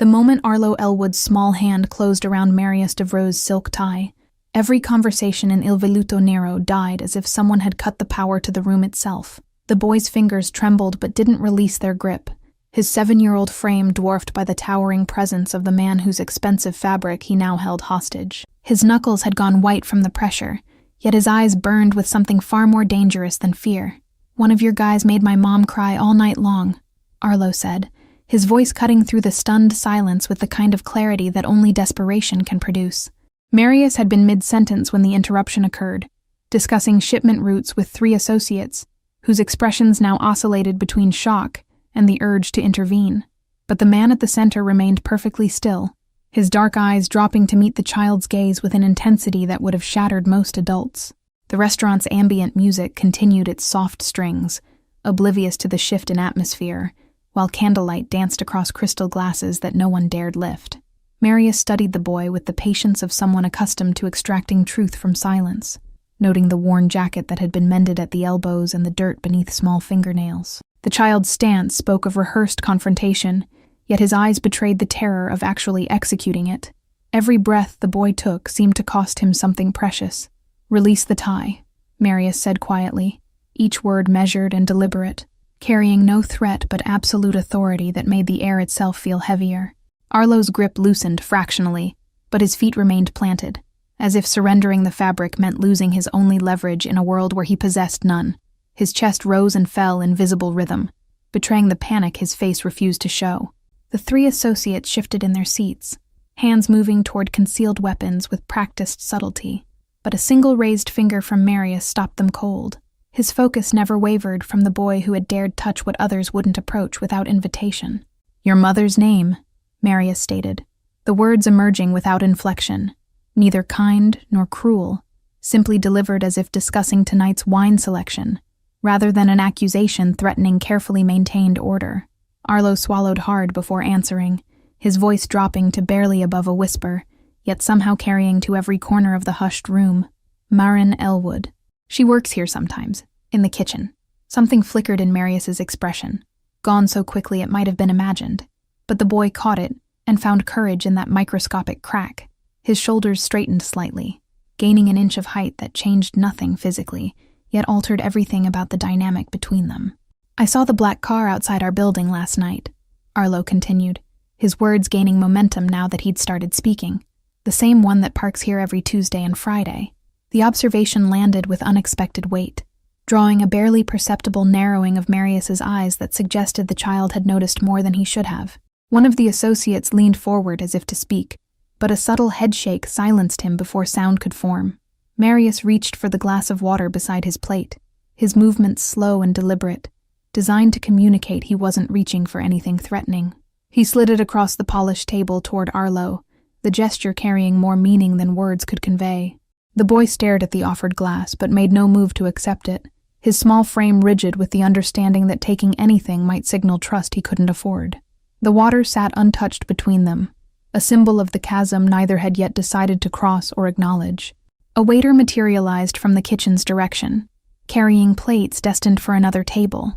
The moment Arlo Elwood's small hand closed around Marius Devro's silk tie, every conversation in Il Veluto Nero died as if someone had cut the power to the room itself. The boy's fingers trembled but didn't release their grip, his 7-year-old frame dwarfed by the towering presence of the man whose expensive fabric he now held hostage. His knuckles had gone white from the pressure, yet his eyes burned with something far more dangerous than fear. "One of your guys made my mom cry all night long," Arlo said, his voice cutting through the stunned silence with the kind of clarity that only desperation can produce. Marius had been mid-sentence when the interruption occurred, discussing shipment routes with 3 associates, whose expressions now oscillated between shock and the urge to intervene. But the man at the center remained perfectly still, his dark eyes dropping to meet the child's gaze with an intensity that would have shattered most adults. The restaurant's ambient music continued its soft strings, oblivious to the shift in atmosphere, while candlelight danced across crystal glasses that no one dared lift. Marius studied the boy with the patience of someone accustomed to extracting truth from silence, noting the worn jacket that had been mended at the elbows and the dirt beneath small fingernails. The child's stance spoke of rehearsed confrontation, yet his eyes betrayed the terror of actually executing it. Every breath the boy took seemed to cost him something precious. "Release the tie," Marius said quietly, each word measured and deliberate, carrying no threat but absolute authority that made the air itself feel heavier. Arlo's grip loosened fractionally, but his feet remained planted, as if surrendering the fabric meant losing his only leverage in a world where he possessed none. His chest rose and fell in visible rhythm, betraying the panic his face refused to show. The 3 associates shifted in their seats, hands moving toward concealed weapons with practiced subtlety, but a single raised finger from Marius stopped them cold. His focus never wavered from the boy who had dared touch what others wouldn't approach without invitation. "Your mother's name," Marius stated, the words emerging without inflection, neither kind nor cruel, simply delivered as if discussing tonight's wine selection, rather than an accusation threatening carefully maintained order. Arlo swallowed hard before answering, his voice dropping to barely above a whisper, yet somehow carrying to every corner of the hushed room. "Marin Elwood. She works here sometimes, in the kitchen." Something flickered in Marius's expression, gone so quickly it might have been imagined, but the boy caught it and found courage in that microscopic crack. His shoulders straightened slightly, gaining an inch of height that changed nothing physically, yet altered everything about the dynamic between them. "I saw the black car outside our building last night," Arlo continued, his words gaining momentum now that he'd started speaking. "The same one that parks here every Tuesday and Friday." The observation landed with unexpected weight, drawing a barely perceptible narrowing of Marius's eyes that suggested the child had noticed more than he should have. One of the associates leaned forward as if to speak, but a subtle headshake silenced him before sound could form. Marius reached for the glass of water beside his plate, his movements slow and deliberate, designed to communicate he wasn't reaching for anything threatening. He slid it across the polished table toward Arlo, the gesture carrying more meaning than words could convey. The boy stared at the offered glass, but made no move to accept it, his small frame rigid with the understanding that taking anything might signal trust he couldn't afford. The water sat untouched between them, a symbol of the chasm neither had yet decided to cross or acknowledge. A waiter materialized from the kitchen's direction, carrying plates destined for another table,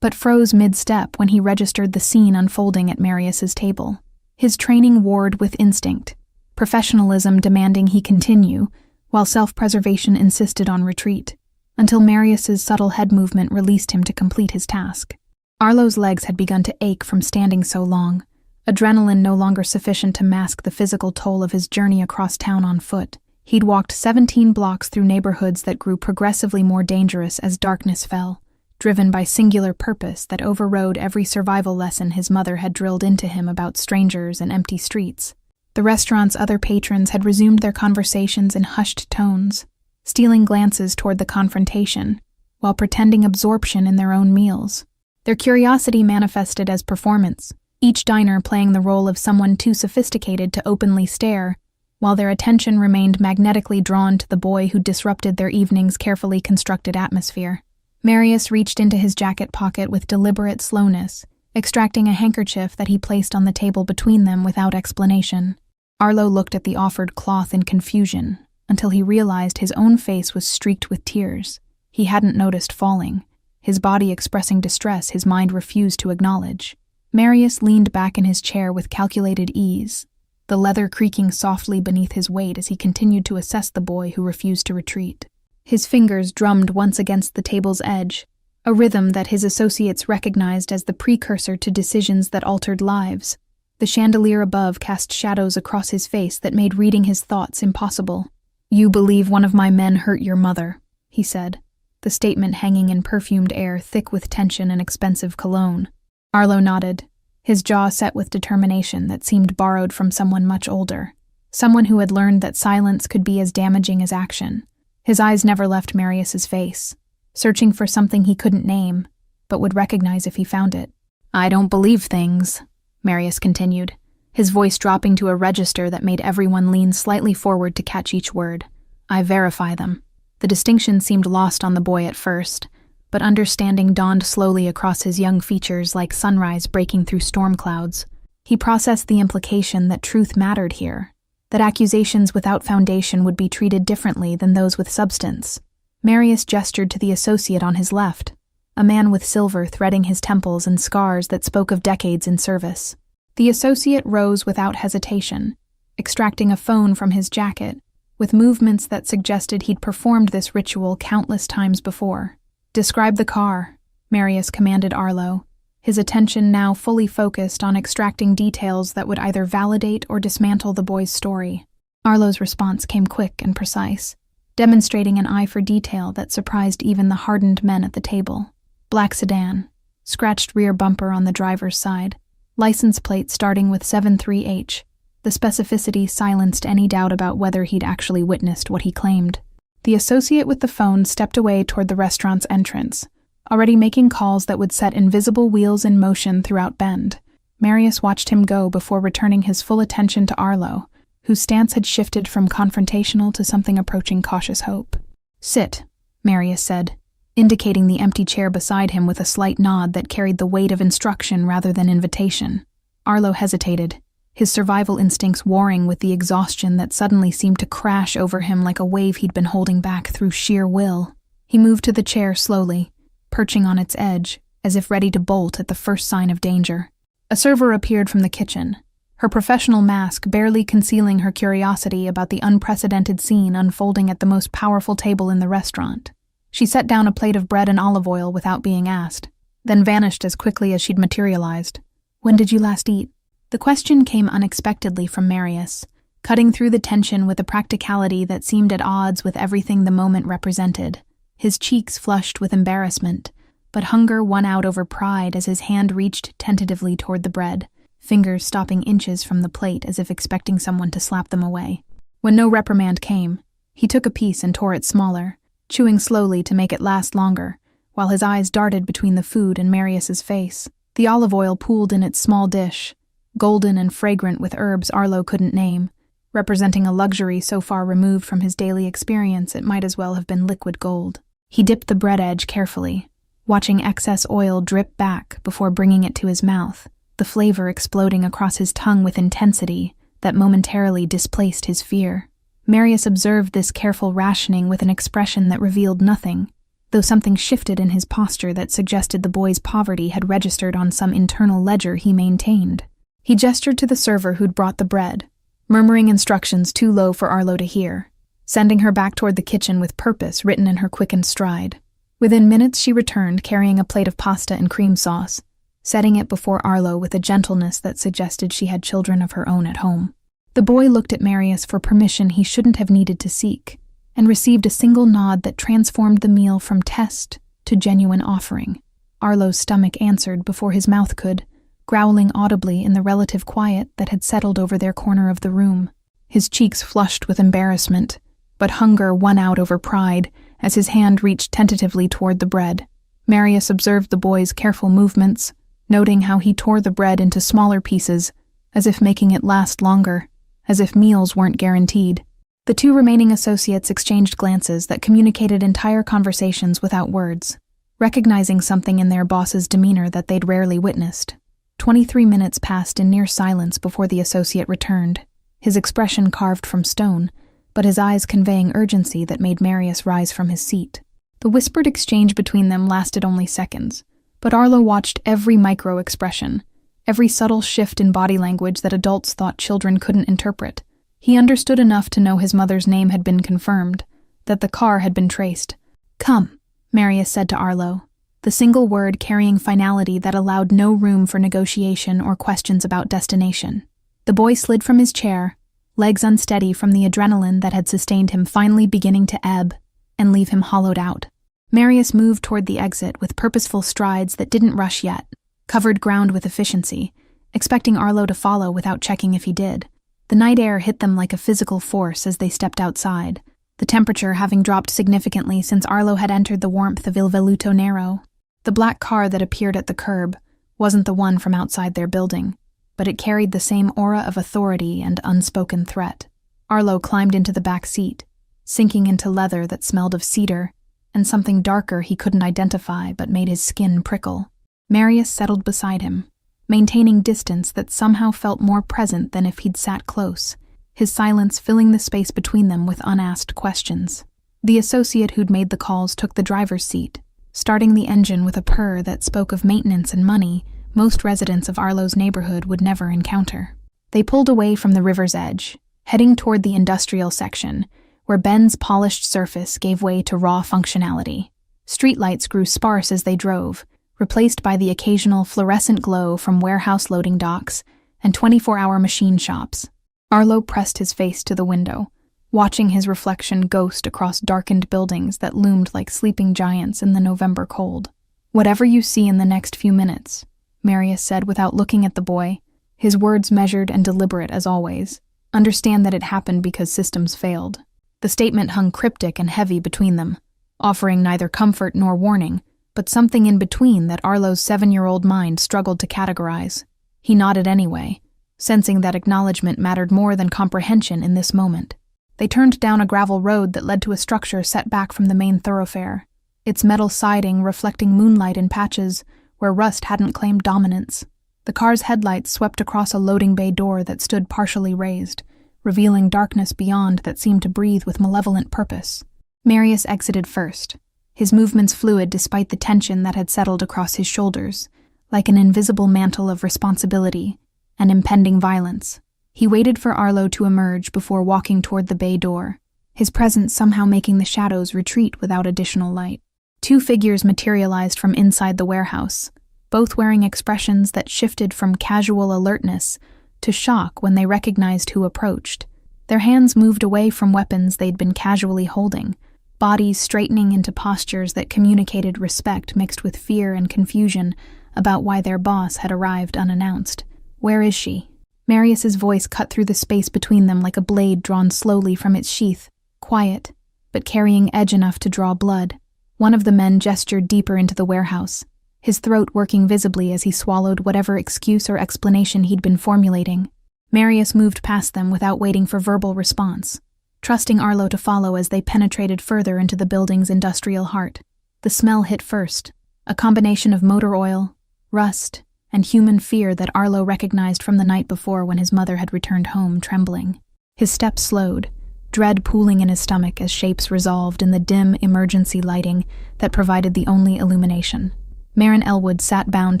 but froze mid-step when he registered the scene unfolding at Marius's table. His training warred with instinct, professionalism demanding he continue, while self-preservation insisted on retreat, until Marius's subtle head movement released him to complete his task. Arlo's legs had begun to ache from standing so long, adrenaline no longer sufficient to mask the physical toll of his journey across town on foot. He'd walked 17 blocks through neighborhoods that grew progressively more dangerous as darkness fell, driven by singular purpose that overrode every survival lesson his mother had drilled into him about strangers and empty streets. The restaurant's other patrons had resumed their conversations in hushed tones, stealing glances toward the confrontation, while pretending absorption in their own meals. Their curiosity manifested as performance, each diner playing the role of someone too sophisticated to openly stare, while their attention remained magnetically drawn to the boy who disrupted their evening's carefully constructed atmosphere. Marius reached into his jacket pocket with deliberate slowness, extracting a handkerchief that he placed on the table between them without explanation. Arlo looked at the offered cloth in confusion, until he realized his own face was streaked with tears. He hadn't noticed falling, his body expressing distress his mind refused to acknowledge. Marius leaned back in his chair with calculated ease, the leather creaking softly beneath his weight as he continued to assess the boy who refused to retreat. His fingers drummed once against the table's edge, a rhythm that his associates recognized as the precursor to decisions that altered lives. The chandelier above cast shadows across his face that made reading his thoughts impossible. "You believe one of my men hurt your mother," he said, the statement hanging in perfumed air thick with tension and expensive cologne. Arlo nodded, his jaw set with determination that seemed borrowed from someone much older, someone who had learned that silence could be as damaging as action. His eyes never left Marius's face, searching for something he couldn't name, but would recognize if he found it. "I don't believe things," Marius continued, his voice dropping to a register that made everyone lean slightly forward to catch each word. "I verify them." The distinction seemed lost on the boy at first, but understanding dawned slowly across his young features like sunrise breaking through storm clouds. He processed the implication that truth mattered here, that accusations without foundation would be treated differently than those with substance. Marius gestured to the associate on his left, a man with silver threading his temples and scars that spoke of decades in service. The associate rose without hesitation, extracting a phone from his jacket, with movements that suggested he'd performed this ritual countless times before. "Describe the car," Marius commanded Arlo, his attention now fully focused on extracting details that would either validate or dismantle the boy's story. Arlo's response came quick and precise, demonstrating an eye for detail that surprised even the hardened men at the table. Black sedan, scratched rear bumper on the driver's side, license plate starting with 73H. The specificity silenced any doubt about whether he'd actually witnessed what he claimed. The associate with the phone stepped away toward the restaurant's entrance, already making calls that would set invisible wheels in motion throughout Bend. Marius watched him go before returning his full attention to Arlo, whose stance had shifted from confrontational to something approaching cautious hope. "Sit," Marius said, indicating the empty chair beside him with a slight nod that carried the weight of instruction rather than invitation. Arlo hesitated, his survival instincts warring with the exhaustion that suddenly seemed to crash over him like a wave he'd been holding back through sheer will. He moved to the chair slowly, perching on its edge, as if ready to bolt at the first sign of danger. A server appeared from the kitchen, her professional mask barely concealing her curiosity about the unprecedented scene unfolding at the most powerful table in the restaurant. She set down a plate of bread and olive oil without being asked, then vanished as quickly as she'd materialized. "When did you last eat?" The question came unexpectedly from Marius, cutting through the tension with a practicality that seemed at odds with everything the moment represented. His cheeks flushed with embarrassment, but hunger won out over pride as his hand reached tentatively toward the bread, fingers stopping inches from the plate as if expecting someone to slap them away. When no reprimand came, he took a piece and tore it smaller, chewing slowly to make it last longer, while his eyes darted between the food and Marius's face. The olive oil pooled in its small dish, golden and fragrant with herbs Arlo couldn't name, representing a luxury so far removed from his daily experience it might as well have been liquid gold. He dipped the bread edge carefully, watching excess oil drip back before bringing it to his mouth, the flavor exploding across his tongue with intensity that momentarily displaced his fear. Marius observed this careful rationing with an expression that revealed nothing, though something shifted in his posture that suggested the boy's poverty had registered on some internal ledger he maintained. He gestured to the server who'd brought the bread, murmuring instructions too low for Arlo to hear, sending her back toward the kitchen with purpose written in her quickened stride. Within minutes she returned carrying a plate of pasta and cream sauce, setting it before Arlo with a gentleness that suggested she had children of her own at home. The boy looked at Marius for permission he shouldn't have needed to seek, and received a single nod that transformed the meal from test to genuine offering. Arlo's stomach answered before his mouth could, growling audibly in the relative quiet that had settled over their corner of the room. His cheeks flushed with embarrassment, but hunger won out over pride as his hand reached tentatively toward the bread. Marius observed the boy's careful movements, noting how he tore the bread into smaller pieces, as if making it last longer, as if meals weren't guaranteed. The two remaining associates exchanged glances that communicated entire conversations without words, recognizing something in their boss's demeanor that they'd rarely witnessed. 23 minutes passed in near silence before the associate returned, his expression carved from stone, but his eyes conveying urgency that made Marius rise from his seat. The whispered exchange between them lasted only seconds, but Arlo watched every micro-expression, every subtle shift in body language that adults thought children couldn't interpret. He understood enough to know his mother's name had been confirmed, that the car had been traced. "Come," Marius said to Arlo, the single word carrying finality that allowed no room for negotiation or questions about destination. The boy slid from his chair, legs unsteady from the adrenaline that had sustained him finally beginning to ebb and leave him hollowed out. Marius moved toward the exit with purposeful strides that didn't rush yet, covered ground with efficiency, expecting Arlo to follow without checking if he did. The night air hit them like a physical force as they stepped outside, the temperature having dropped significantly since Arlo had entered the warmth of Il Veluto Nero. The black car that appeared at the curb wasn't the one from outside their building, but it carried the same aura of authority and unspoken threat. Arlo climbed into the back seat, sinking into leather that smelled of cedar and something darker he couldn't identify but made his skin prickle. Marius settled beside him, maintaining distance that somehow felt more present than if he'd sat close, his silence filling the space between them with unasked questions. The associate who'd made the calls took the driver's seat, starting the engine with a purr that spoke of maintenance and money most residents of Arlo's neighborhood would never encounter. They pulled away from the river's edge, heading toward the industrial section, where Ben's polished surface gave way to raw functionality. Streetlights grew sparse as they drove, replaced by the occasional fluorescent glow from warehouse loading docks and 24-hour machine shops. Arlo pressed his face to the window, watching his reflection ghost across darkened buildings that loomed like sleeping giants in the November cold. "Whatever you see in the next few minutes," Marius said without looking at the boy, his words measured and deliberate as always, "understand that it happened because systems failed." The statement hung cryptic and heavy between them, offering neither comfort nor warning, but something in between that Arlo's 7-year-old mind struggled to categorize. He nodded anyway, sensing that acknowledgement mattered more than comprehension in this moment. They turned down a gravel road that led to a structure set back from the main thoroughfare, its metal siding reflecting moonlight in patches where rust hadn't claimed dominance. The car's headlights swept across a loading bay door that stood partially raised, revealing darkness beyond that seemed to breathe with malevolent purpose. Marius exited first, his movements fluid despite the tension that had settled across his shoulders, like an invisible mantle of responsibility and impending violence. He waited for Arlo to emerge before walking toward the bay door, his presence somehow making the shadows retreat without additional light. 2 figures materialized from inside the warehouse, both wearing expressions that shifted from casual alertness to shock when they recognized who approached. Their hands moved away from weapons they'd been casually holding, bodies straightening into postures that communicated respect mixed with fear and confusion about why their boss had arrived unannounced. "Where is she?" Marius's voice cut through the space between them like a blade drawn slowly from its sheath, quiet, but carrying edge enough to draw blood. One of the men gestured deeper into the warehouse, his throat working visibly as he swallowed whatever excuse or explanation he'd been formulating. Marius moved past them without waiting for verbal response, trusting Arlo to follow as they penetrated further into the building's industrial heart. The smell hit first, a combination of motor oil, rust, and human fear that Arlo recognized from the night before when his mother had returned home trembling. His steps slowed, dread pooling in his stomach as shapes resolved in the dim emergency lighting that provided the only illumination. Maren Elwood sat bound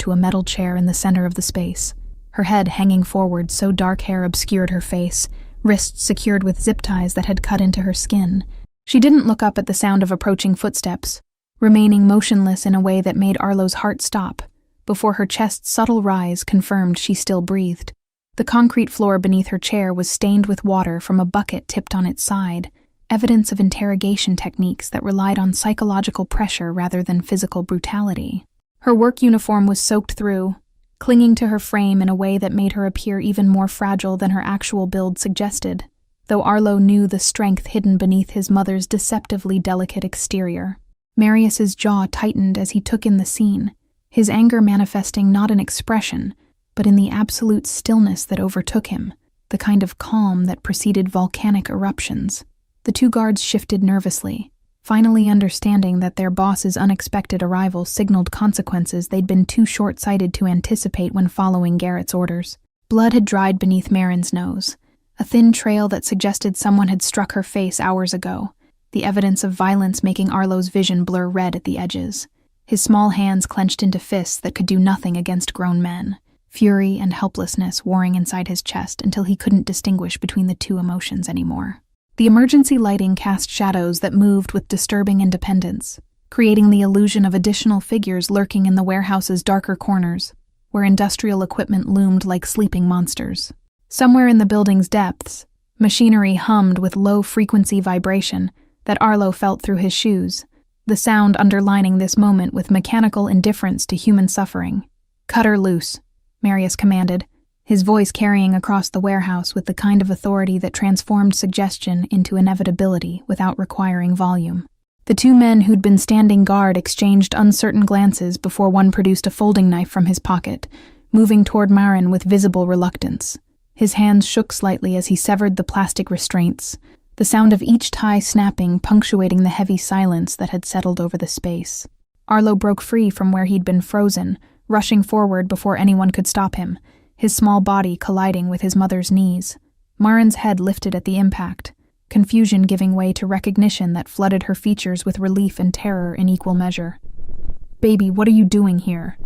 to a metal chair in the center of the space, her head hanging forward so dark hair obscured her face, wrists secured with zip ties that had cut into her skin. She didn't look up at the sound of approaching footsteps, remaining motionless in a way that made Arlo's heart stop, before her chest's subtle rise confirmed she still breathed. The concrete floor beneath her chair was stained with water from a bucket tipped on its side, evidence of interrogation techniques that relied on psychological pressure rather than physical brutality. Her work uniform was soaked through, clinging to her frame in a way that made her appear even more fragile than her actual build suggested, though Arlo knew the strength hidden beneath his mother's deceptively delicate exterior. Marius's jaw tightened as he took in the scene, his anger manifesting not in expression, but in the absolute stillness that overtook him, the kind of calm that preceded volcanic eruptions. The 2 guards shifted nervously, finally understanding that their boss's unexpected arrival signaled consequences they'd been too short-sighted to anticipate when following Garrett's orders. Blood had dried beneath Maren's nose, a thin trail that suggested someone had struck her face hours ago, the evidence of violence making Arlo's vision blur red at the edges. His small hands clenched into fists that could do nothing against grown men, fury and helplessness warring inside his chest until he couldn't distinguish between the two emotions anymore. The emergency lighting cast shadows that moved with disturbing independence, creating the illusion of additional figures lurking in the warehouse's darker corners, where industrial equipment loomed like sleeping monsters. Somewhere in the building's depths, machinery hummed with low-frequency vibration that Arlo felt through his shoes, the sound underlining this moment with mechanical indifference to human suffering. "Cut her loose," Marius commanded, his voice carrying across the warehouse with the kind of authority that transformed suggestion into inevitability without requiring volume. The two men who'd been standing guard exchanged uncertain glances before one produced a folding knife from his pocket, moving toward Marin with visible reluctance. His hands shook slightly as he severed the plastic restraints, the sound of each tie snapping punctuating the heavy silence that had settled over the space. Arlo broke free from where he'd been frozen, rushing forward before anyone could stop him, his small body colliding with his mother's knees. Marin's head lifted at the impact, confusion giving way to recognition that flooded her features with relief and terror in equal measure. "Baby, what are you doing here?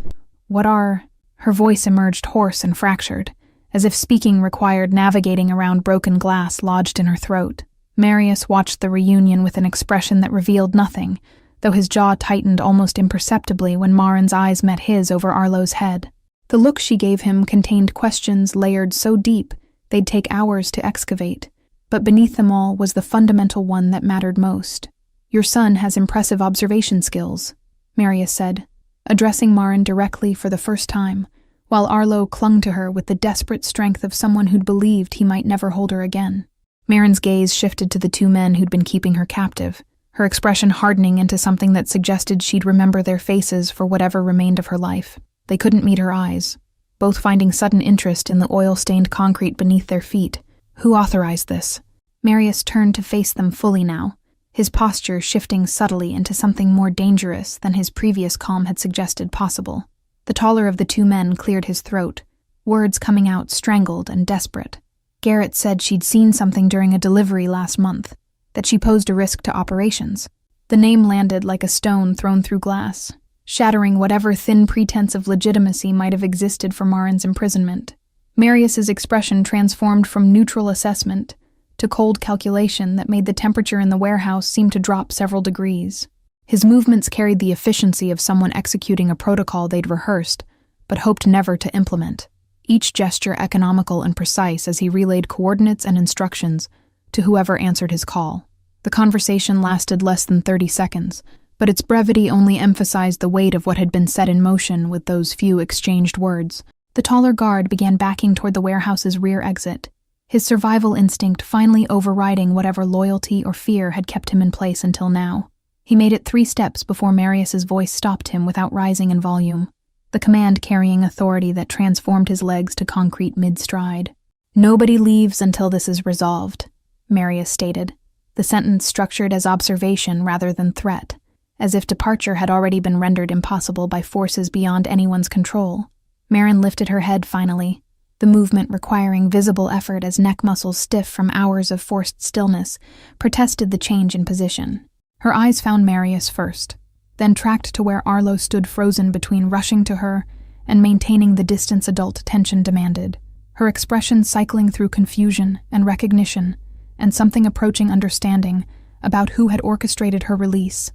What are—" Her voice emerged hoarse and fractured, as if speaking required navigating around broken glass lodged in her throat. Marius watched the reunion with an expression that revealed nothing, though his jaw tightened almost imperceptibly when Marin's eyes met his over Arlo's head. The look she gave him contained questions layered so deep they'd take hours to excavate, but beneath them all was the fundamental one that mattered most. "Your son has impressive observation skills," Marius said, addressing Marin directly for the first time, while Arlo clung to her with the desperate strength of someone who'd believed he might never hold her again. Marin's gaze shifted to the two men who'd been keeping her captive, her expression hardening into something that suggested she'd remember their faces for whatever remained of her life. They couldn't meet her eyes, both finding sudden interest in the oil-stained concrete beneath their feet. Who authorized this? Marius turned to face them fully now, his posture shifting subtly into something more dangerous than his previous calm had suggested possible. The taller of the two men cleared his throat, words coming out strangled and desperate. Garrett said she'd seen something during a delivery last month, that she posed a risk to operations. The name landed like a stone thrown through glass, shattering whatever thin pretense of legitimacy might have existed for Marin's imprisonment. Marius's expression transformed from neutral assessment to cold calculation that made the temperature in the warehouse seem to drop several degrees. His movements carried the efficiency of someone executing a protocol they'd rehearsed, but hoped never to implement, each gesture economical and precise as he relayed coordinates and instructions to whoever answered his call. The conversation lasted less than 30 seconds, but its brevity only emphasized the weight of what had been set in motion with those few exchanged words. The taller guard began backing toward the warehouse's rear exit, his survival instinct finally overriding whatever loyalty or fear had kept him in place until now. He made it 3 steps before Marius's voice stopped him without rising in volume, the command carrying authority that transformed his legs to concrete mid-stride. "Nobody leaves until this is resolved," Marius stated, the sentence structured as observation rather than threat, as if departure had already been rendered impossible by forces beyond anyone's control. Marin lifted her head finally, the movement requiring visible effort as neck muscles stiff from hours of forced stillness protested the change in position. Her eyes found Marius first, then tracked to where Arlo stood frozen between rushing to her and maintaining the distance adult tension demanded, her expression cycling through confusion and recognition and something approaching understanding about who had orchestrated her release.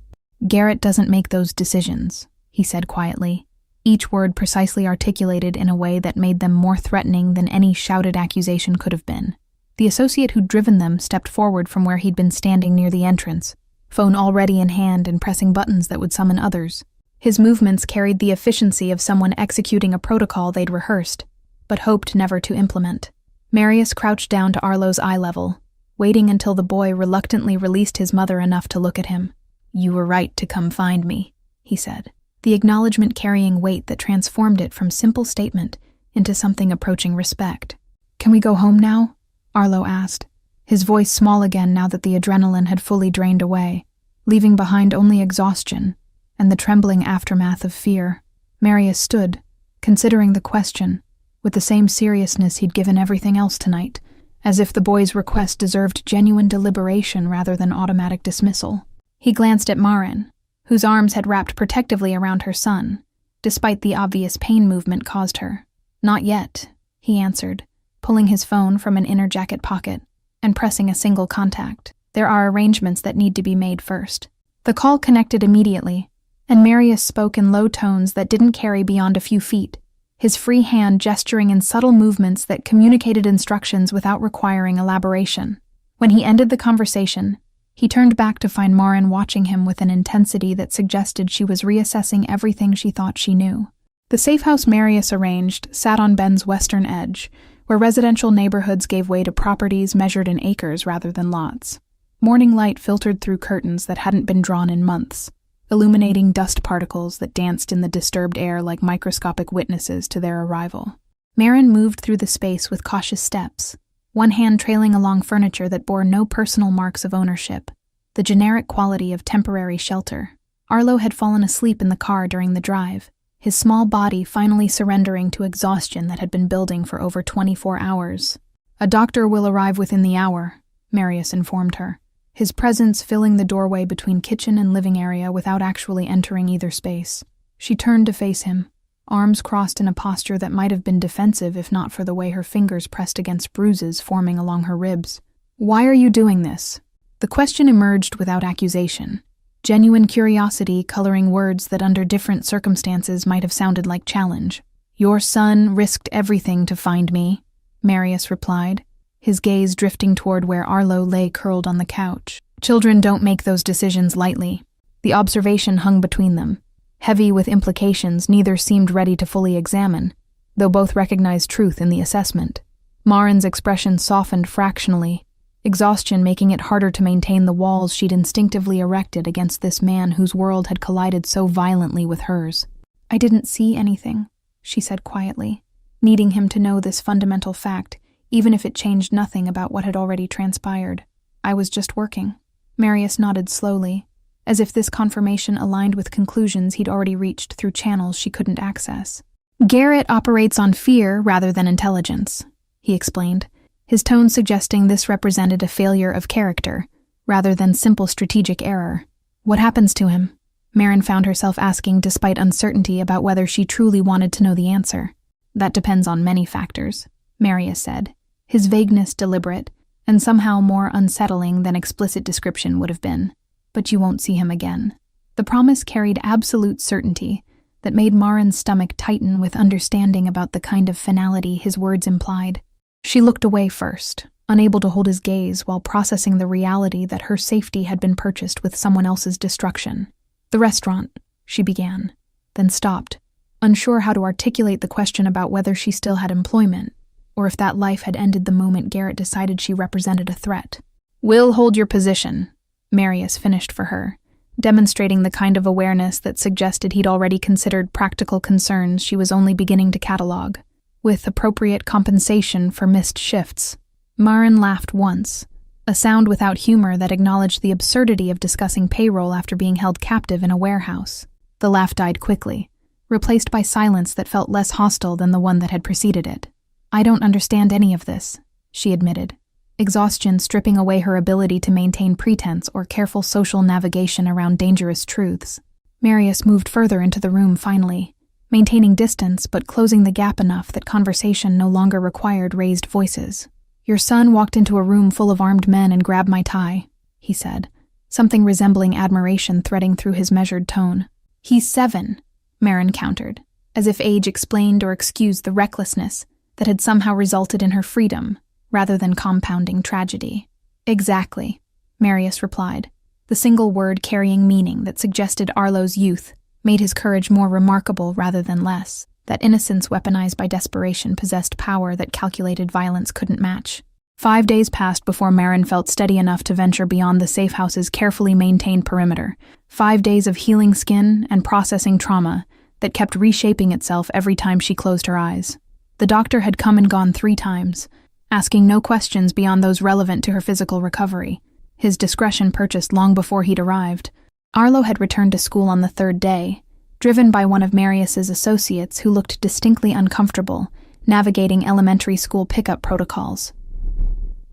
"Garrett doesn't make those decisions," he said quietly, each word precisely articulated in a way that made them more threatening than any shouted accusation could have been. The associate who'd driven them stepped forward from where he'd been standing near the entrance, phone already in hand and pressing buttons that would summon others. His movements carried the efficiency of someone executing a protocol they'd rehearsed, but hoped never to implement. Marius crouched down to Arlo's eye level, waiting until the boy reluctantly released his mother enough to look at him. "You were right to come find me," he said, the acknowledgement carrying weight that transformed it from simple statement into something approaching respect. "Can we go home now?" Arlo asked, his voice small again now that the adrenaline had fully drained away, leaving behind only exhaustion and the trembling aftermath of fear. Marius stood, considering the question, with the same seriousness he'd given everything else tonight, as if the boy's request deserved genuine deliberation rather than automatic dismissal. He glanced at Marin, whose arms had wrapped protectively around her son, despite the obvious pain movement caused her. Not yet, he answered, pulling his phone from an inner jacket pocket and pressing a single contact. There are arrangements that need to be made first. The call connected immediately, and Marius spoke in low tones that didn't carry beyond a few feet, his free hand gesturing in subtle movements that communicated instructions without requiring elaboration. When he ended the conversation, he turned back to find Maren watching him with an intensity that suggested she was reassessing everything she thought she knew. The safe house Marius arranged sat on Ben's western edge, where residential neighborhoods gave way to properties measured in acres rather than lots. Morning light filtered through curtains that hadn't been drawn in months, illuminating dust particles that danced in the disturbed air like microscopic witnesses to their arrival. Maren moved through the space with cautious steps, one hand trailing along furniture that bore no personal marks of ownership, the generic quality of temporary shelter. Arlo had fallen asleep in the car during the drive, his small body finally surrendering to exhaustion that had been building for over 24 hours. "A doctor will arrive within the hour," Marius informed her, his presence filling the doorway between kitchen and living area without actually entering either space. She turned to face him, arms crossed in a posture that might have been defensive if not for the way her fingers pressed against bruises forming along her ribs. "Why are you doing this?" The question emerged without accusation, genuine curiosity coloring words that under different circumstances might have sounded like challenge. "Your son risked everything to find me," Marius replied, his gaze drifting toward where Arlo lay curled on the couch. "Children don't make those decisions lightly." The observation hung between them, heavy with implications neither seemed ready to fully examine, though both recognized truth in the assessment. Maren's expression softened fractionally, exhaustion making it harder to maintain the walls she'd instinctively erected against this man whose world had collided so violently with hers. "I didn't see anything," she said quietly, needing him to know this fundamental fact, even if it changed nothing about what had already transpired. "I was just working." Marius nodded slowly, as if this confirmation aligned with conclusions he'd already reached through channels she couldn't access. "Garrett operates on fear rather than intelligence," he explained, his tone suggesting this represented a failure of character, rather than simple strategic error. "What happens to him?" Maren found herself asking despite uncertainty about whether she truly wanted to know the answer. "That depends on many factors," Marius said, his vagueness deliberate, and somehow more unsettling than explicit description would have been. "But you won't see him again." The promise carried absolute certainty that made Maren's stomach tighten with understanding about the kind of finality his words implied. She looked away first, unable to hold his gaze while processing the reality that her safety had been purchased with someone else's destruction. "The restaurant," she began, then stopped, unsure how to articulate the question about whether she still had employment, or if that life had ended the moment Garrett decided she represented a threat. "Will hold your position," Marius finished for her, demonstrating the kind of awareness that suggested he'd already considered practical concerns she was only beginning to catalog, with appropriate compensation for missed shifts. Maren laughed once, a sound without humor that acknowledged the absurdity of discussing payroll after being held captive in a warehouse. The laugh died quickly, replaced by silence that felt less hostile than the one that had preceded it. "I don't understand any of this," she admitted, exhaustion stripping away her ability to maintain pretense or careful social navigation around dangerous truths. Marius moved further into the room finally, maintaining distance but closing the gap enough that conversation no longer required raised voices. "Your son walked into a room full of armed men and grabbed my tie," he said, something resembling admiration threading through his measured tone. "He's 7, Maren countered, as if age explained or excused the recklessness that had somehow resulted in her freedom, rather than compounding tragedy. "Exactly," Marius replied, the single word carrying meaning that suggested Arlo's youth, made his courage more remarkable rather than less. That innocence weaponized by desperation possessed power that calculated violence couldn't match. 5 days passed before Maren felt steady enough to venture beyond the safe house's carefully maintained perimeter. 5 days of healing skin and processing trauma that kept reshaping itself every time she closed her eyes. The doctor had come and gone 3 times, asking no questions beyond those relevant to her physical recovery, his discretion purchased long before he'd arrived. Arlo had returned to school on the 3rd day, driven by one of Marius's associates who looked distinctly uncomfortable, navigating elementary school pickup protocols.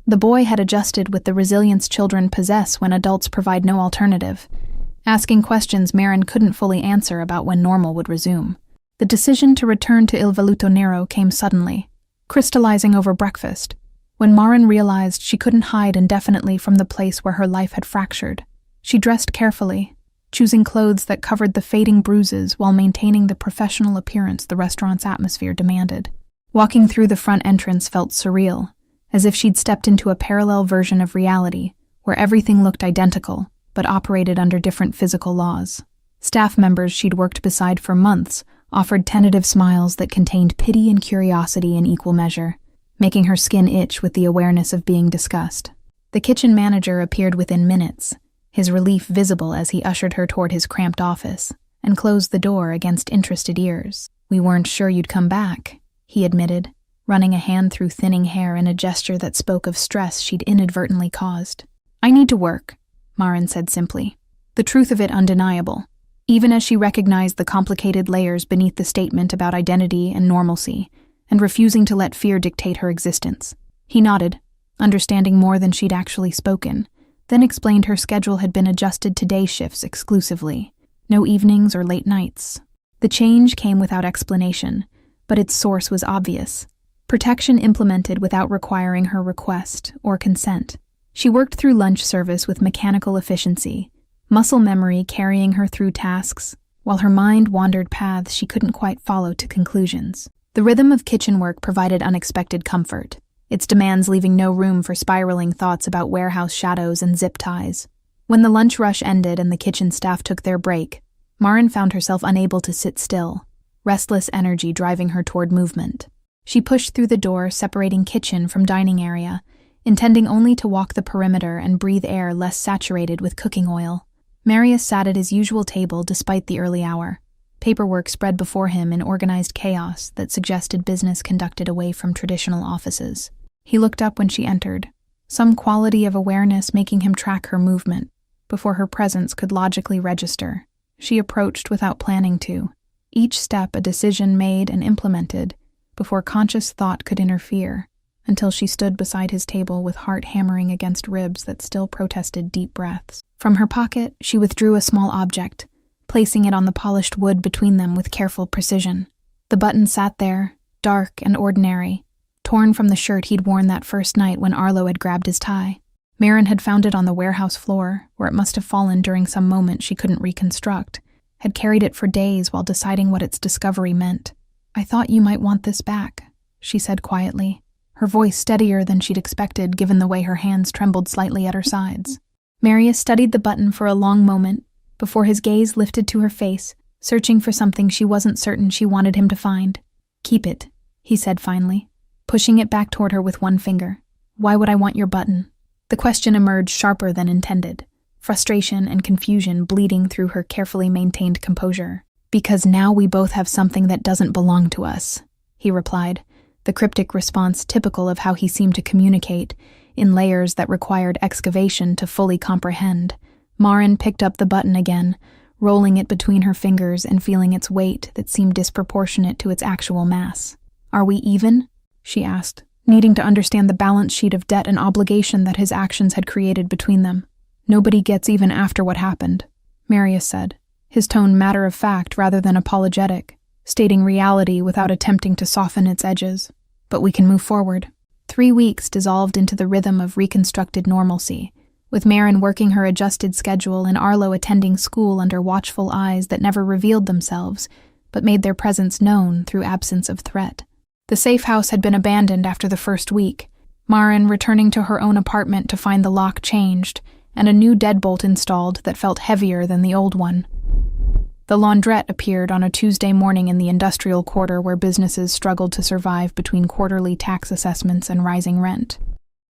The boy had adjusted with the resilience children possess when adults provide no alternative, asking questions Maren couldn't fully answer about when normal would resume. The decision to return to Il Veluto Nero came suddenly, crystallizing over breakfast, when Maren realized she couldn't hide indefinitely from the place where her life had fractured. She dressed carefully, choosing clothes that covered the fading bruises while maintaining the professional appearance the restaurant's atmosphere demanded. Walking through the front entrance felt surreal, as if she'd stepped into a parallel version of reality, where everything looked identical, but operated under different physical laws. Staff members she'd worked beside for months offered tentative smiles that contained pity and curiosity in equal measure, making her skin itch with the awareness of being discussed. The kitchen manager appeared within minutes, his relief visible as he ushered her toward his cramped office and closed the door against interested ears. "We weren't sure you'd come back," he admitted, running a hand through thinning hair in a gesture that spoke of stress she'd inadvertently caused. "I need to work," Maren said simply, the truth of it undeniable, even as she recognized the complicated layers beneath the statement about identity and normalcy, and refusing to let fear dictate her existence. He nodded, understanding more than she'd actually spoken, then explained her schedule had been adjusted to day shifts exclusively, no evenings or late nights. The change came without explanation, but its source was obvious: protection implemented without requiring her request or consent. She worked through lunch service with mechanical efficiency, muscle memory carrying her through tasks, while her mind wandered paths she couldn't quite follow to conclusions. The rhythm of kitchen work provided unexpected comfort, its demands leaving no room for spiraling thoughts about warehouse shadows and zip ties. When the lunch rush ended and the kitchen staff took their break, Maren found herself unable to sit still, restless energy driving her toward movement. She pushed through the door separating kitchen from dining area, intending only to walk the perimeter and breathe air less saturated with cooking oil. Marius sat at his usual table despite the early hour, paperwork spread before him in organized chaos that suggested business conducted away from traditional offices. He looked up when she entered, some quality of awareness making him track her movement before her presence could logically register. She approached without planning to, each step a decision made and implemented before conscious thought could interfere, until she stood beside his table with heart hammering against ribs that still protested deep breaths. From her pocket, she withdrew a small object, placing it on the polished wood between them with careful precision. The button sat there, dark and ordinary, torn from the shirt he'd worn that first night when Arlo had grabbed his tie. Maren had found it on the warehouse floor, where it must have fallen during some moment she couldn't reconstruct, had carried it for days while deciding what its discovery meant. "I thought you might want this back," she said quietly, her voice steadier than she'd expected given the way her hands trembled slightly at her sides. Marius studied the button for a long moment before his gaze lifted to her face, searching for something she wasn't certain she wanted him to find. "Keep it," he said finally, pushing it back toward her with one finger. "Why would I want your button?" The question emerged sharper than intended, frustration and confusion bleeding through her carefully maintained composure. "Because now we both have something that doesn't belong to us," he replied, the cryptic response typical of how he seemed to communicate, in layers that required excavation to fully comprehend. Maren picked up the button again, rolling it between her fingers and feeling its weight that seemed disproportionate to its actual mass. "Are we even?" she asked, needing to understand the balance sheet of debt and obligation that his actions had created between them. "Nobody gets even after what happened," Marius said, his tone matter-of-fact rather than apologetic, stating reality without attempting to soften its edges. "But we can move forward." 3 weeks dissolved into the rhythm of reconstructed normalcy, with Maren working her adjusted schedule and Arlo attending school under watchful eyes that never revealed themselves, but made their presence known through absence of threat. The safe house had been abandoned after the first week, Maren returning to her own apartment to find the lock changed and a new deadbolt installed that felt heavier than the old one. The laundrette appeared on a Tuesday morning in the industrial quarter where businesses struggled to survive between quarterly tax assessments and rising rent.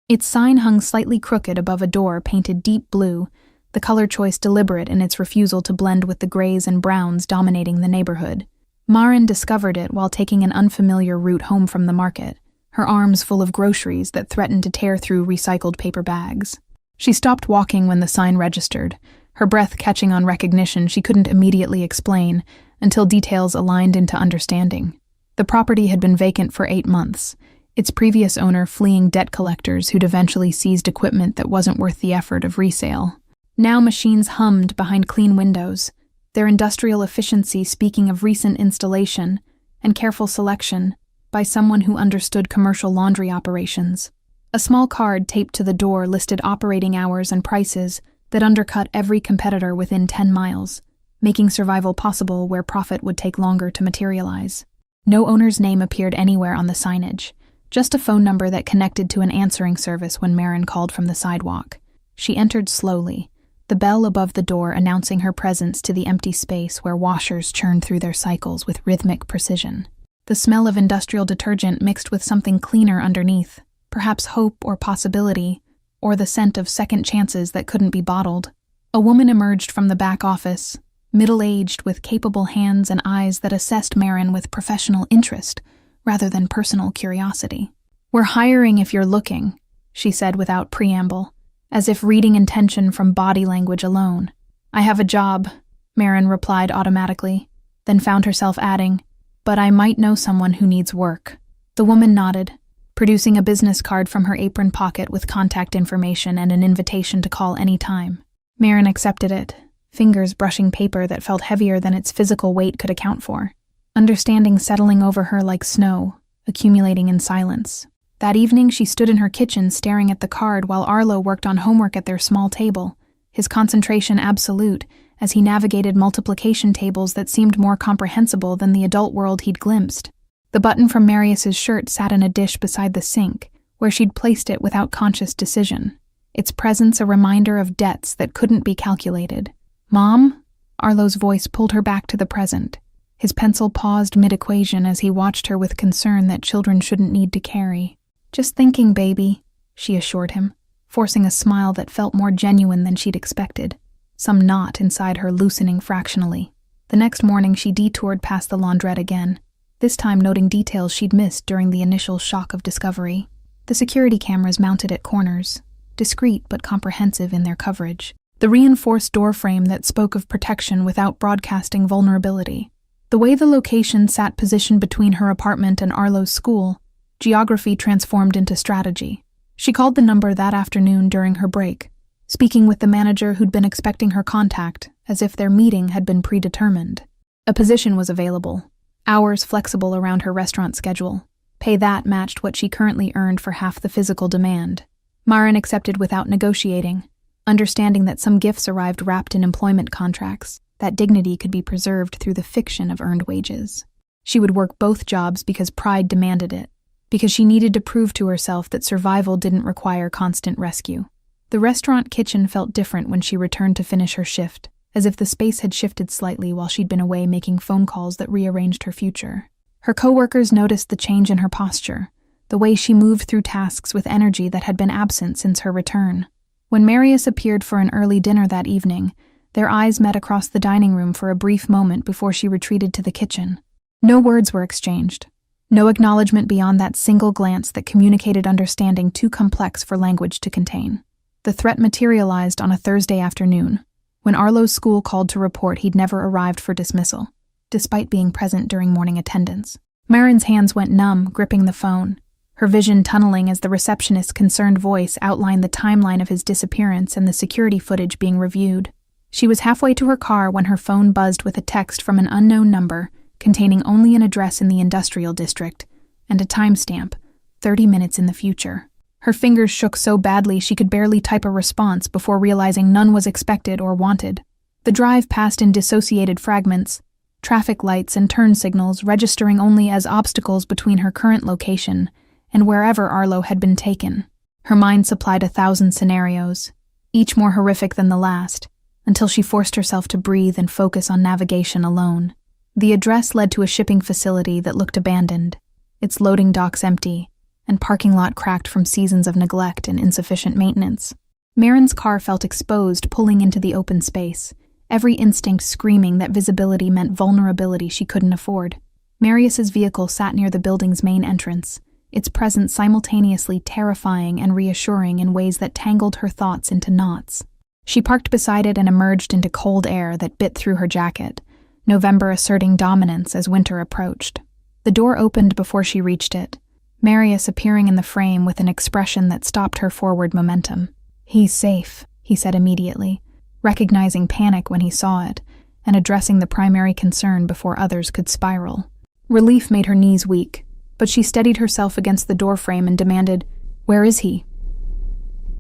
Its sign hung slightly crooked above a door painted deep blue, the color choice deliberate in its refusal to blend with the grays and browns dominating the neighborhood. Maren discovered it while taking an unfamiliar route home from the market, her arms full of groceries that threatened to tear through recycled paper bags. She stopped walking when the sign registered, her breath catching on recognition she couldn't immediately explain until details aligned into understanding. The property had been vacant for 8 months, its previous owner fleeing debt collectors who'd eventually seized equipment that wasn't worth the effort of resale. Now machines hummed behind clean windows, their industrial efficiency speaking of recent installation and careful selection by someone who understood commercial laundry operations. A small card taped to the door listed operating hours and prices that undercut every competitor within 10 miles, making survival possible where profit would take longer to materialize. No owner's name appeared anywhere on the signage, just a phone number that connected to an answering service when Marin called from the sidewalk. She entered slowly, the bell above the door announcing her presence to the empty space where washers churned through their cycles with rhythmic precision. The smell of industrial detergent mixed with something cleaner underneath, perhaps hope or possibility, or the scent of second chances that couldn't be bottled. A woman emerged from the back office, middle-aged with capable hands and eyes that assessed Marin with professional interest rather than personal curiosity. "We're hiring if you're looking," she said without preamble, as if reading intention from body language alone. "I have a job," Marin replied automatically, then found herself adding, "but I might know someone who needs work." The woman nodded, producing a business card from her apron pocket with contact information and an invitation to call any time. Marin accepted it, fingers brushing paper that felt heavier than its physical weight could account for. Understanding settling over her like snow, accumulating in silence. That evening she stood in her kitchen staring at the card while Arlo worked on homework at their small table, his concentration absolute as he navigated multiplication tables that seemed more comprehensible than the adult world he'd glimpsed. The button from Marius's shirt sat in a dish beside the sink, where she'd placed it without conscious decision, its presence a reminder of debts that couldn't be calculated. "Mom?" Arlo's voice pulled her back to the present. His pencil paused mid-equation as he watched her with concern that children shouldn't need to carry. "Just thinking, baby," she assured him, forcing a smile that felt more genuine than she'd expected, some knot inside her loosening fractionally. The next morning she detoured past the laundrette again, this time noting details she'd missed during the initial shock of discovery. The security cameras mounted at corners, discreet but comprehensive in their coverage. The reinforced door frame that spoke of protection without broadcasting vulnerability. The way the location sat positioned between her apartment and Arlo's school, geography transformed into strategy. She called the number that afternoon during her break, speaking with the manager who'd been expecting her contact, as if their meeting had been predetermined. A position was available, hours flexible around her restaurant schedule. Pay that matched what she currently earned for half the physical demand. Marin accepted without negotiating, understanding that some gifts arrived wrapped in employment contracts, that dignity could be preserved through the fiction of earned wages. She would work both jobs because pride demanded it, because she needed to prove to herself that survival didn't require constant rescue. The restaurant kitchen felt different when she returned to finish her shift, as if the space had shifted slightly while she'd been away making phone calls that rearranged her future. Her coworkers noticed the change in her posture, the way she moved through tasks with energy that had been absent since her return. When Marius appeared for an early dinner that evening, their eyes met across the dining room for a brief moment before she retreated to the kitchen. No words were exchanged. No acknowledgement beyond that single glance that communicated understanding too complex for language to contain. The threat materialized on a Thursday afternoon, when Arlo's school called to report he'd never arrived for dismissal, despite being present during morning attendance. Marin's hands went numb, gripping the phone, her vision tunneling as the receptionist's concerned voice outlined the timeline of his disappearance and the security footage being reviewed. She was halfway to her car when her phone buzzed with a text from an unknown number, containing only an address in the industrial district, and a timestamp, 30 minutes in the future. Her fingers shook so badly she could barely type a response before realizing none was expected or wanted. The drive passed in dissociated fragments, traffic lights and turn signals registering only as obstacles between her current location and wherever Arlo had been taken. Her mind supplied 1,000 scenarios, each more horrific than the last, until she forced herself to breathe and focus on navigation alone. The address led to a shipping facility that looked abandoned, its loading docks empty, and parking lot cracked from seasons of neglect and insufficient maintenance. Marin's car felt exposed, pulling into the open space, every instinct screaming that visibility meant vulnerability she couldn't afford. Marius's vehicle sat near the building's main entrance, its presence simultaneously terrifying and reassuring in ways that tangled her thoughts into knots. She parked beside it and emerged into cold air that bit through her jacket, November asserting dominance as winter approached. The door opened before she reached it, Marius appearing in the frame with an expression that stopped her forward momentum. "He's safe," he said immediately, recognizing panic when he saw it, and addressing the primary concern before others could spiral. Relief made her knees weak, but she steadied herself against the doorframe and demanded, "Where is he?"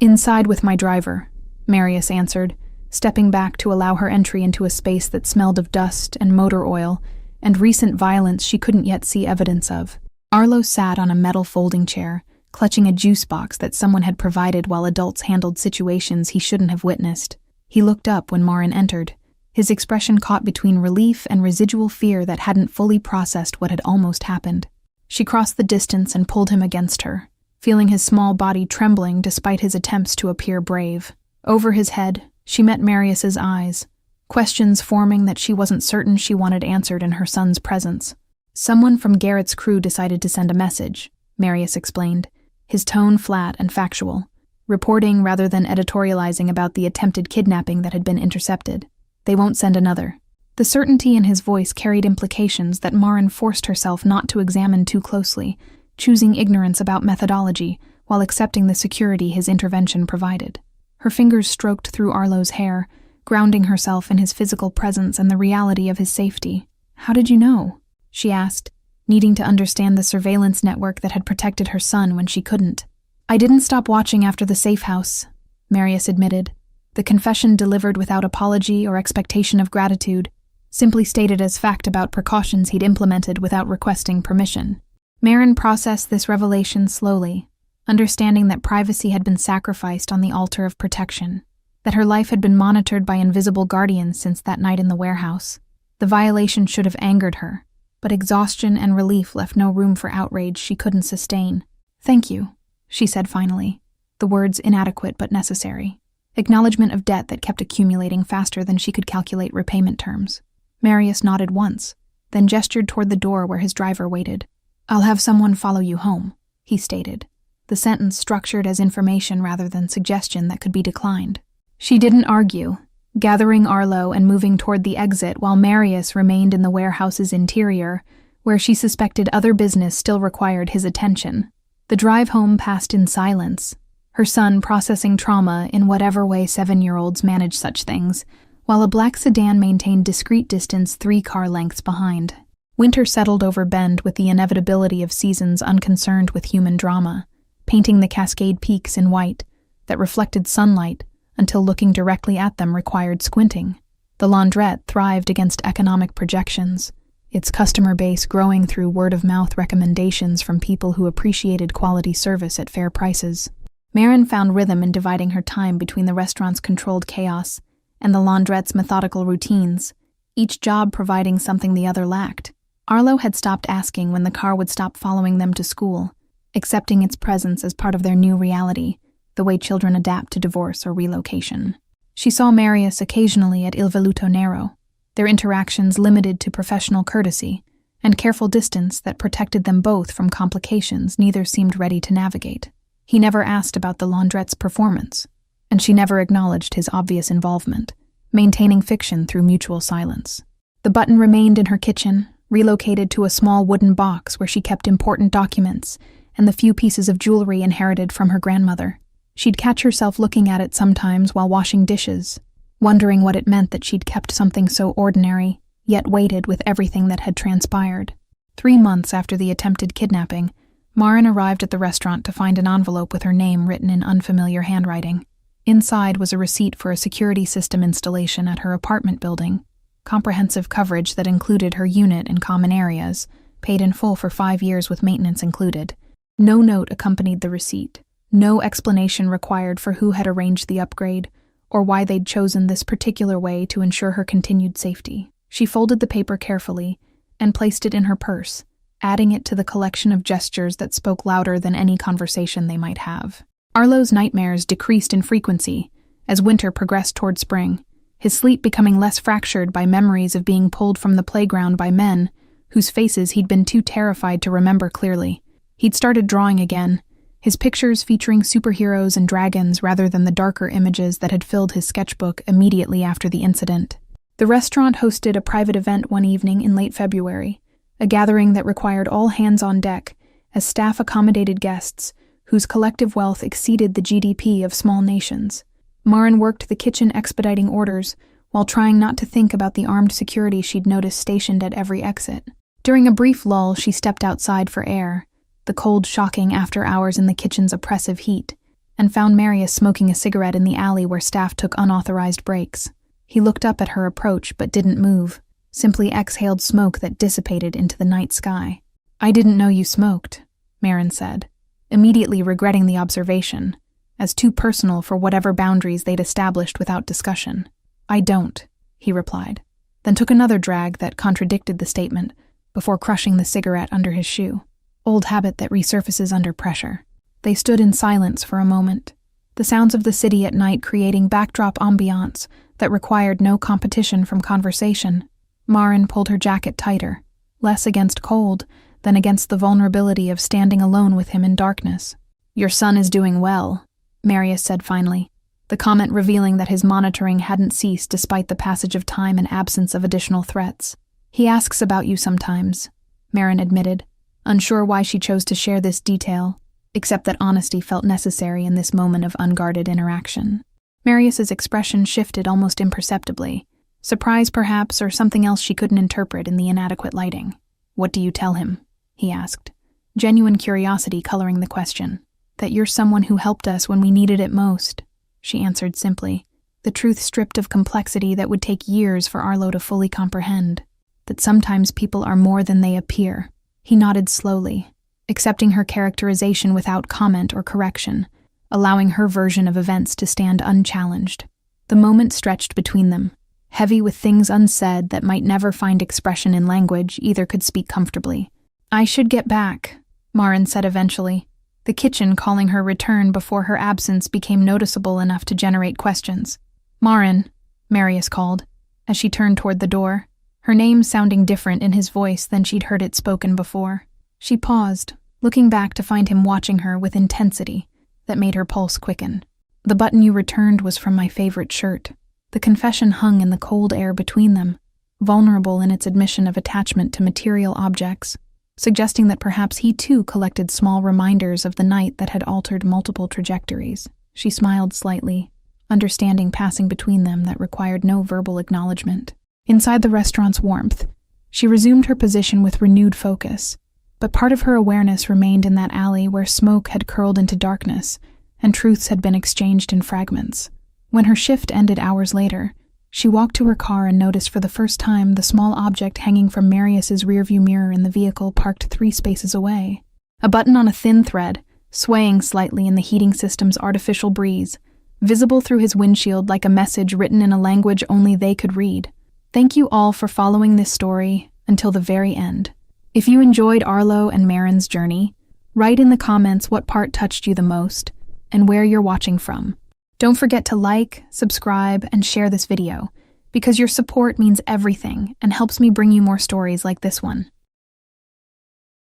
"Inside with my driver," Marius answered, stepping back to allow her entry into a space that smelled of dust and motor oil and recent violence she couldn't yet see evidence of. Arlo sat on a metal folding chair, clutching a juice box that someone had provided while adults handled situations he shouldn't have witnessed. He looked up when Marin entered, his expression caught between relief and residual fear that hadn't fully processed what had almost happened. She crossed the distance and pulled him against her, feeling his small body trembling despite his attempts to appear brave. Over his head, she met Marius's eyes, questions forming that she wasn't certain she wanted answered in her son's presence. "Someone from Garrett's crew decided to send a message," Marius explained, his tone flat and factual, reporting rather than editorializing about the attempted kidnapping that had been intercepted. "They won't send another." The certainty in his voice carried implications that Marin forced herself not to examine too closely, choosing ignorance about methodology while accepting the security his intervention provided. Her fingers stroked through Arlo's hair, grounding herself in his physical presence and the reality of his safety. "How did you know?" she asked, needing to understand the surveillance network that had protected her son when she couldn't. "I didn't stop watching after the safe house," Marius admitted, the confession delivered without apology or expectation of gratitude, simply stated as fact about precautions he'd implemented without requesting permission. Marin processed this revelation slowly, understanding that privacy had been sacrificed on the altar of protection, that her life had been monitored by invisible guardians since that night in the warehouse. The violation should have angered her, but exhaustion and relief left no room for outrage she couldn't sustain. "Thank you," she said finally, the words inadequate but necessary. Acknowledgement of debt that kept accumulating faster than she could calculate repayment terms. Marius nodded once, then gestured toward the door where his driver waited. "I'll have someone follow you home," he stated, the sentence structured as information rather than suggestion that could be declined. She didn't argue, gathering Arlo and moving toward the exit while Marius remained in the warehouse's interior, where she suspected other business still required his attention. The drive home passed in silence, her son processing trauma in whatever way 7-year-olds manage such things, while a black sedan maintained discreet distance 3 car lengths behind. Winter settled over Bend with the inevitability of seasons unconcerned with human drama, painting the Cascade Peaks in white that reflected sunlight until looking directly at them required squinting. The laundrette thrived against economic projections, its customer base growing through word-of-mouth recommendations from people who appreciated quality service at fair prices. Marin found rhythm in dividing her time between the restaurant's controlled chaos and the laundrette's methodical routines, each job providing something the other lacked. Arlo had stopped asking when the car would stop following them to school, accepting its presence as part of their new reality, the way children adapt to divorce or relocation. She saw Marius occasionally at Il Veluto Nero, their interactions limited to professional courtesy and careful distance that protected them both from complications neither seemed ready to navigate. He never asked about the laundrette's performance, and she never acknowledged his obvious involvement, maintaining fiction through mutual silence. The button remained in her kitchen, relocated to a small wooden box where she kept important documents and the few pieces of jewelry inherited from her grandmother. She'd catch herself looking at it sometimes while washing dishes, wondering what it meant that she'd kept something so ordinary, yet weighted with everything that had transpired. 3 months after the attempted kidnapping, Marin arrived at the restaurant to find an envelope with her name written in unfamiliar handwriting. Inside was a receipt for a security system installation at her apartment building, comprehensive coverage that included her unit and common areas, paid in full for 5 years with maintenance included. No note accompanied the receipt. No explanation required for who had arranged the upgrade or why they'd chosen this particular way to ensure her continued safety. She folded the paper carefully and placed it in her purse, adding it to the collection of gestures that spoke louder than any conversation they might have. Arlo's nightmares decreased in frequency as winter progressed toward spring, his sleep becoming less fractured by memories of being pulled from the playground by men whose faces he'd been too terrified to remember clearly. He'd started drawing again, his pictures featuring superheroes and dragons rather than the darker images that had filled his sketchbook immediately after the incident. The restaurant hosted a private event one evening in late February, a gathering that required all hands on deck as staff accommodated guests whose collective wealth exceeded the GDP of small nations. Marin worked the kitchen expediting orders while trying not to think about the armed security she'd noticed stationed at every exit. During a brief lull, she stepped outside for air, the cold shocking after hours in the kitchen's oppressive heat, and found Marius smoking a cigarette in the alley where staff took unauthorized breaks. He looked up at her approach but didn't move, simply exhaled smoke that dissipated into the night sky. "I didn't know you smoked," Marin said, immediately regretting the observation, as too personal for whatever boundaries they'd established without discussion. "I don't," he replied, then took another drag that contradicted the statement before crushing the cigarette under his shoe. Old habit that resurfaces under pressure. They stood in silence for a moment, the sounds of the city at night creating backdrop ambiance that required no competition from conversation. Marin pulled her jacket tighter, less against cold than against the vulnerability of standing alone with him in darkness. "Your son is doing well," Marius said finally, the comment revealing that his monitoring hadn't ceased despite the passage of time and absence of additional threats. "He asks about you sometimes," Marin admitted, unsure why she chose to share this detail, except that honesty felt necessary in this moment of unguarded interaction. Marius's expression shifted almost imperceptibly, surprise perhaps, or something else she couldn't interpret in the inadequate lighting. "What do you tell him?" he asked, genuine curiosity coloring the question. "That you're someone who helped us when we needed it most," she answered simply, the truth stripped of complexity that would take years for Arlo to fully comprehend. "That sometimes people are more than they appear." He nodded slowly, accepting her characterization without comment or correction, allowing her version of events to stand unchallenged. The moment stretched between them, heavy with things unsaid that might never find expression in language either could speak comfortably. "I should get back," Marin said eventually, the kitchen calling her return before her absence became noticeable enough to generate questions. "Marin," Marius called, as she turned toward the door, her name sounding different in his voice than she'd heard it spoken before. She paused, looking back to find him watching her with intensity that made her pulse quicken. "The button you returned was from my favorite shirt." The confession hung in the cold air between them, vulnerable in its admission of attachment to material objects, suggesting that perhaps he too collected small reminders of the night that had altered multiple trajectories. She smiled slightly, understanding passing between them that required no verbal acknowledgement. Inside the restaurant's warmth, she resumed her position with renewed focus, but part of her awareness remained in that alley where smoke had curled into darkness and truths had been exchanged in fragments. When her shift ended hours later, she walked to her car and noticed for the first time the small object hanging from Marius's rearview mirror in the vehicle parked 3 spaces away. A button on a thin thread, swaying slightly in the heating system's artificial breeze, visible through his windshield like a message written in a language only they could read. Thank you all for following this story until the very end. If you enjoyed Arlo and Marin's journey, write in the comments what part touched you the most and where you're watching from. Don't forget to like, subscribe, and share this video, because your support means everything and helps me bring you more stories like this one.